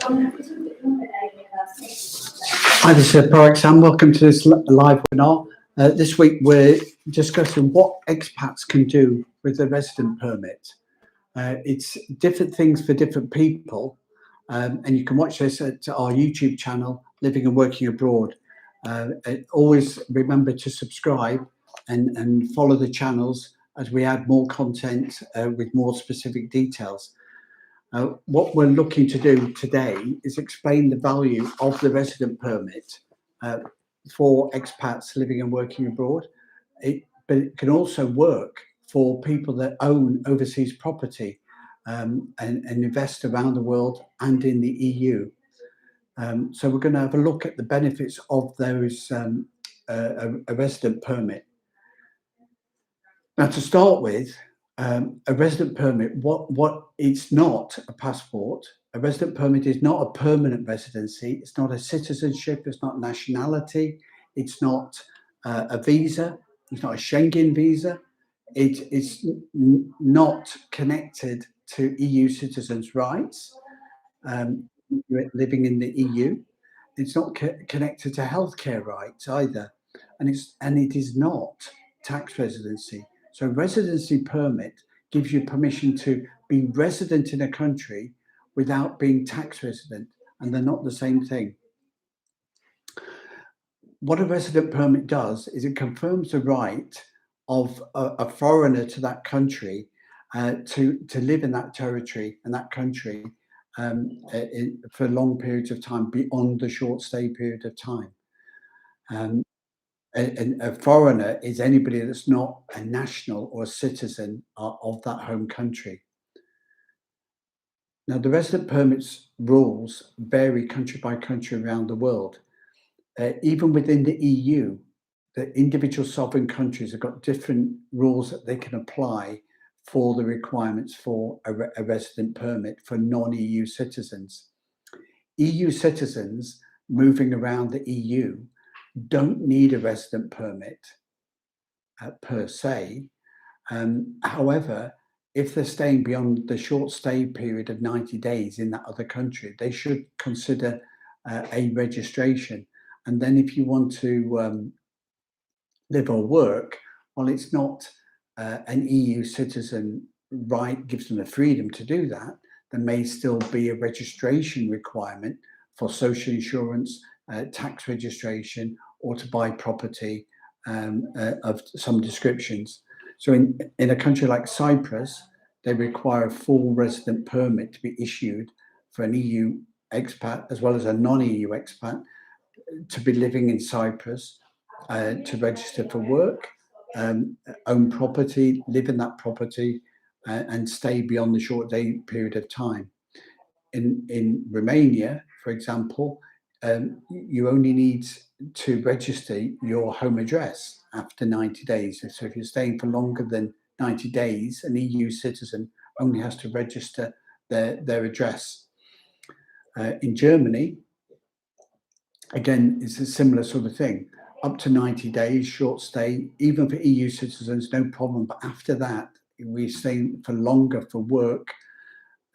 Hi, this is ProACT Sam. Welcome to this live webinar. This week we're discussing what expats can do with the resident permit. It's different things for different people, and you can watch this at our YouTube channel, Living and Working Abroad. Always remember to subscribe and follow the channels as we add more content with more specific details. What we're looking to do today is explain the value of the resident permit for expats living and working abroad. But it can also work for people that own overseas property and invest around the world and in the EU. So we're going to have a look at the benefits of those a resident permit. Now, to start with, a resident permit, what it's not a passport. A resident permit is not a permanent residency. It's not a citizenship. It's not nationality. It's not a visa. It's not a Schengen visa. It's not connected to EU citizens' rights living in the EU. It's not connected to healthcare rights either, and it is not tax residency. So residency permit gives you permission to be resident in a country without being tax resident, and they're not the same thing. What a resident permit does is it confirms the right of a foreigner to that country to live in that territory and that country for long periods of time beyond the short stay period of time. And a foreigner is anybody that's not a national or a citizen of that home country. Now, the resident permits rules vary country by country around the world. Even within the EU, the individual sovereign countries have got different rules that they can apply for the requirements for a resident permit for non-EU citizens. EU citizens moving around the EU don't need a resident permit per se. However, if they're staying beyond the short stay period of 90 days in that other country, they should consider a registration. And then if you want to live or work, well, it's not an EU citizen right, gives them the freedom to do that. There may still be a registration requirement for social insurance, tax registration, or to buy property of some descriptions. So in a country like Cyprus, they require a full resident permit to be issued for an EU expat as well as a non-EU expat to be living in Cyprus, to register for work, own property, live in that property, and stay beyond the short day period of time. In Romania, for example, you only need to register your home address after 90 days. So if you're staying for longer than 90 days, an EU citizen only has to register their address. In Germany, again, it's a similar sort of thing. Up to 90 days, short stay, even for EU citizens, no problem. But after that, we're staying for longer for work,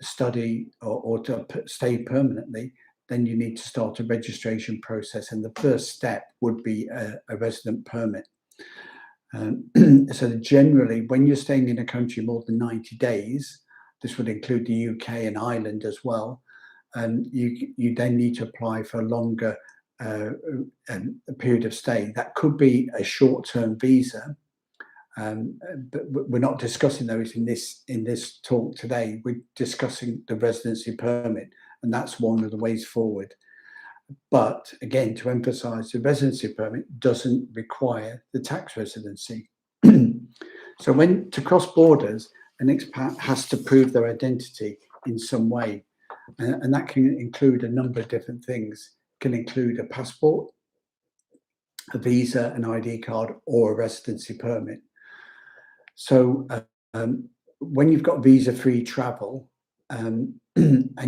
study, or to stay permanently, then you need to start a registration process. And the first step would be a resident permit. So generally, when you're staying in a country more than 90 days, this would include the UK and Ireland as well, you then need to apply for a longer a period of stay. That could be a short-term visa, but we're not discussing those in this talk today. We're discussing the residency permit, and that's one of the ways forward. But again, to emphasize, the residency permit doesn't require the tax residency. So when to cross borders, an expat has to prove their identity in some way, and that can include a number of different things. It can include a passport, a visa, an ID card, or a residency permit. So when you've got visa-free travel and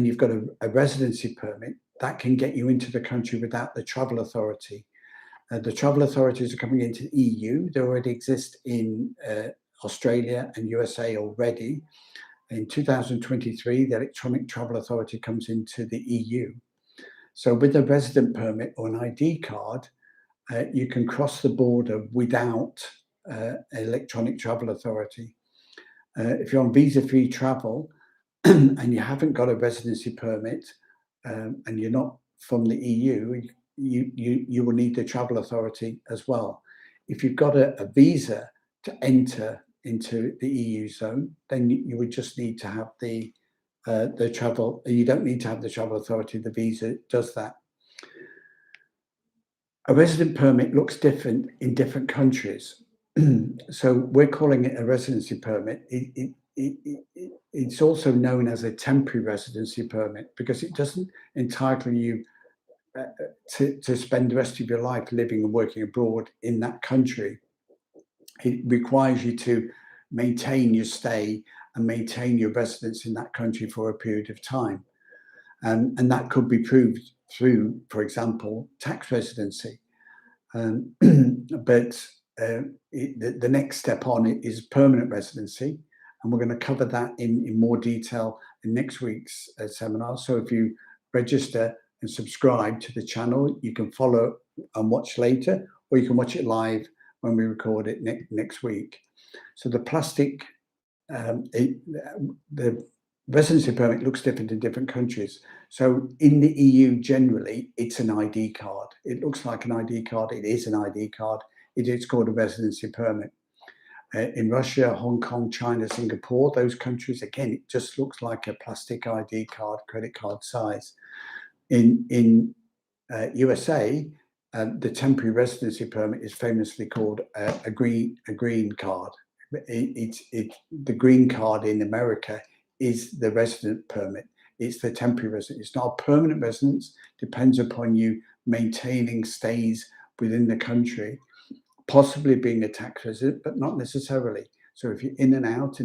you've got a residency permit, that can get you into the country without the travel authority. The travel authorities are coming into the EU. They already exist in Australia and USA already. In 2023, the Electronic Travel Authority comes into the EU. So with a resident permit or an ID card, you can cross the border without electronic travel authority. If you're on visa-free travel and you haven't got a residency permit and you're not from the EU, you will need the travel authority as well. If you've got a visa to enter into the EU zone, then you would just need to have the travel. You don't need to have the travel authority. The visa does that. A resident permit looks different in different countries. So we're calling it a residency permit. It's also known as a temporary residency permit because it doesn't entitle you to spend the rest of your life living and working abroad in that country. It requires you to maintain your stay and maintain your residence in that country for a period of time. And that could be proved through, for example, tax residency. But the next step on it is permanent residency, and we're going to cover that in more detail in next week's seminar. So if you register and subscribe to the channel, you can follow and watch later, or you can watch it live when we record it next week. So the plastic, the residency permit looks different in different countries. So in the EU, generally, it's an ID card. It looks like an ID card. It is an ID card. It is called a residency permit. In Russia, Hong Kong, China, Singapore, those countries, again, it just looks like a plastic ID card, credit card size. In USA, the temporary residency permit is famously called a green card. The green card in America is the resident permit. It's the temporary residence. It's not a permanent residence. Depends upon you maintaining stays within the country, possibly being a tax resident, but not necessarily. So if you're in and out,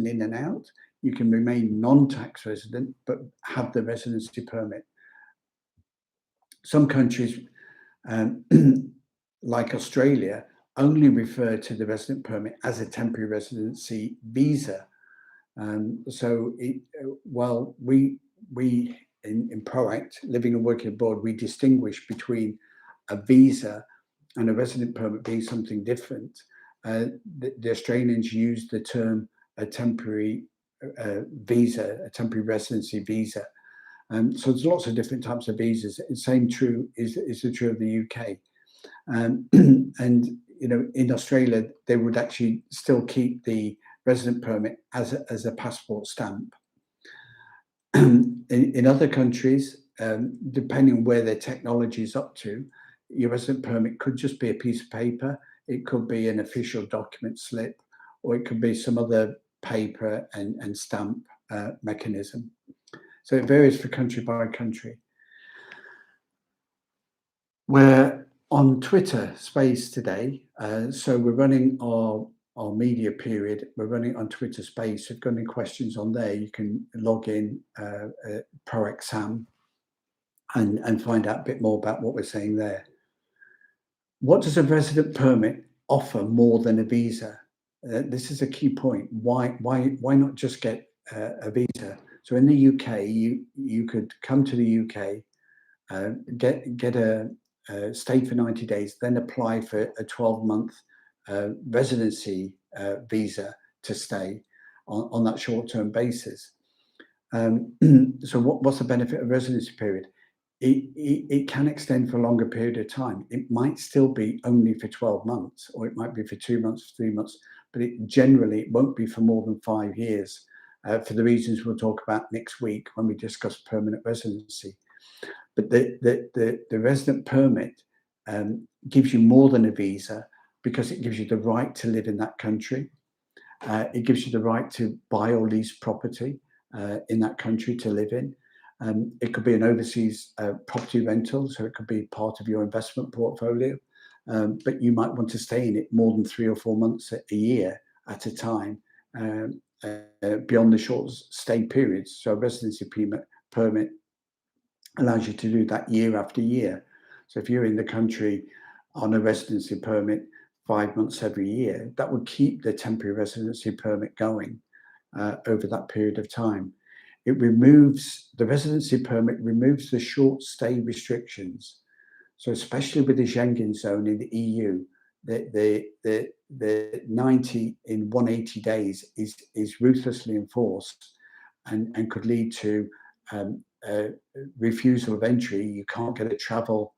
you can remain non-tax resident, but have the residency permit. Some countries, like Australia, only refer to the resident permit as a temporary residency visa. While we in ProACT, living and working abroad, we distinguish between a visa and a resident permit being something different. The Australians use the term a temporary visa, a temporary residency visa. So there's lots of different types of visas. The same true is true of the UK. And in Australia, they would actually still keep the resident permit as a passport stamp. In other countries, depending on where their technology is up to, your resident permit could just be a piece of paper. It could be an official document slip, or it could be some other paper and stamp mechanism. So it varies for country by country. We're on Twitter Space today, so we're running our media period. We're running on Twitter Space. If you've got any questions on there, you can log in ProACT Sam and find out a bit more about what we're saying there. What does a resident permit offer more than a visa? This is a key point. Why not just get a visa? So in the UK, you could come to the UK, get a stay for 90 days, then apply for a 12-month residency visa to stay on that short-term basis. So what's the benefit of residency period? It can extend for a longer period of time. It might still be only for 12 months, or it might be for 2 months, 3 months, but it generally won't be for more than 5 years, for the reasons we'll talk about next week when we discuss permanent residency. But the resident permit gives you more than a visa, because it gives you the right to live in that country. It gives you the right to buy or lease property in that country to live in. It could be an overseas property rental, so it could be part of your investment portfolio, but you might want to stay in it more than 3 or 4 months a year at a time, beyond the short stay periods. So a residency permit allows you to do that year after year. So if you're in the country on a residency permit 5 months every year, that would keep the temporary residency permit going. over that period of time. It removes the residency permit, removes the short stay restrictions. So especially with the Schengen zone in the EU, the 90 in 180 days is ruthlessly enforced, and could lead to refusal of entry. You can't get a travel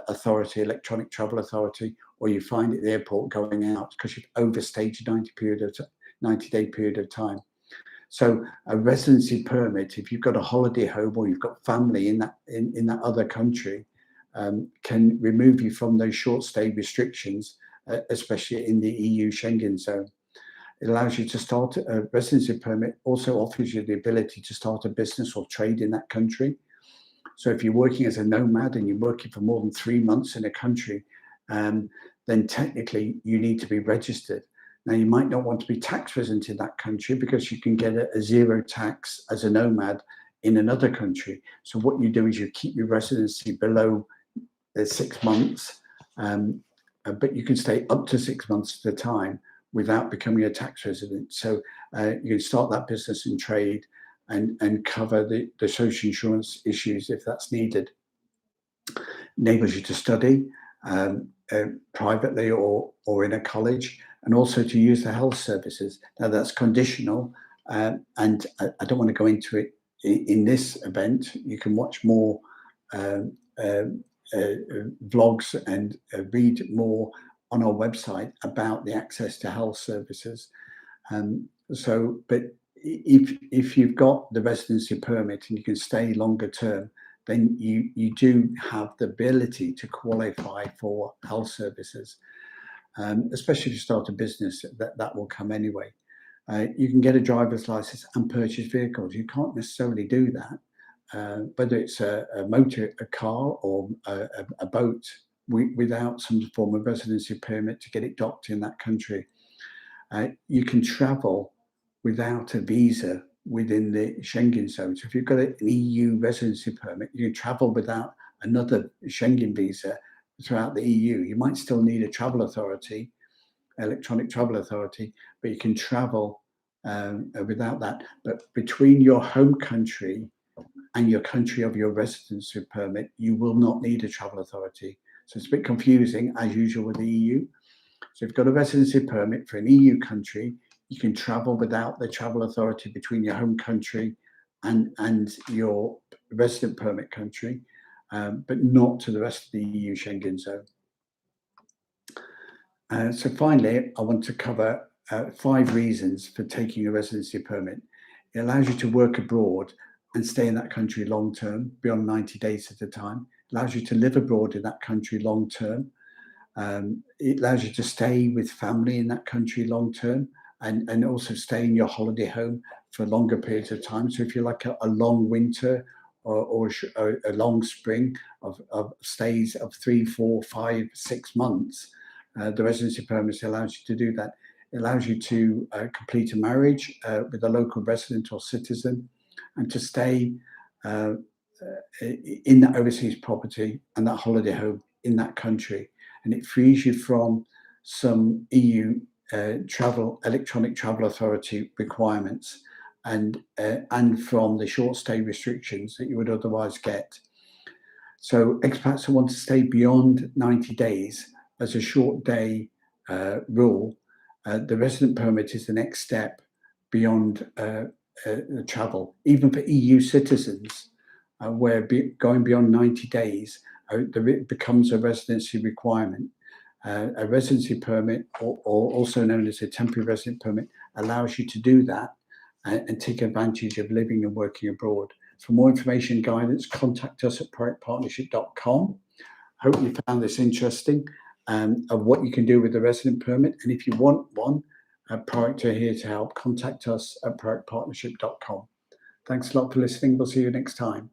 authority, electronic travel authority, or you find at the airport going out because you've overstayed your 90-day period of time. So a residency permit, if you've got a holiday home or you've got family in that other country, can remove you from those short stay restrictions, especially in the EU Schengen zone. It allows you to start a residency permit, also offers you the ability to start a business or trade in that country. So if you're working as a nomad and you're working for more than 3 months in a country, then technically you need to be registered. Now, you might not want to be tax resident in that country because you can get a zero tax as a nomad in another country. So what you do is you keep your residency below 6 months, but you can stay up to 6 months at a time without becoming a tax resident. So you can start that business and trade and cover the social insurance issues if that's needed. Enables you to study privately or in a college, and also to use the health services. Now that's conditional, and I don't want to go into it in this event. You can watch more vlogs and read more on our website about the access to health services. But if you've got the residency permit and you can stay longer term, then you do have the ability to qualify for health services, especially if you start a business. That will come anyway. You can get a driver's license and purchase vehicles. You can't necessarily do that, whether it's a car, or a boat, without some form of residency permit to get it docked in that country. You can travel without a visa within the Schengen zone. So if you've got an EU residency permit, you can travel without another Schengen visa throughout the EU. You might still need a travel authority, electronic travel authority, but you can travel without that. But between your home country and your country of your residency permit, you will not need a travel authority. So it's a bit confusing, as usual, with the EU. So if you've got a residency permit for an EU country, you can travel without the travel authority between your home country and your resident permit country, but not to the rest of the EU Schengen zone. So finally, I want to cover 5 reasons for taking a residency permit. It allows you to work abroad and stay in that country long term, beyond 90 days at a time. It allows you to live abroad in that country long term. It allows you to stay with family in that country long term, and also stay in your holiday home for longer periods of time. So if you like a long winter or a long spring of stays of 3, 4, 5, 6 months, the residency permit allows you to do that. It allows you to complete a marriage with a local resident or citizen, and to stay in that overseas property and that holiday home in that country. And it frees you from some EU electronic travel authority requirements, and from the short stay restrictions that you would otherwise get. So expats who want to stay beyond 90 days as a short day rule, the resident permit is the next step beyond travel. Even for EU citizens, where going beyond 90 days it becomes a residency requirement. A residency permit, or also known as a temporary resident permit, allows you to do that and take advantage of living and working abroad. For more information and guidance, contact us at ProACTPartnership.com. Hope you found this interesting, of what you can do with the resident permit. And if you want one, ProACT are here to help. Contact us at ProACTPartnership.com. Thanks a lot for listening. We'll see you next time.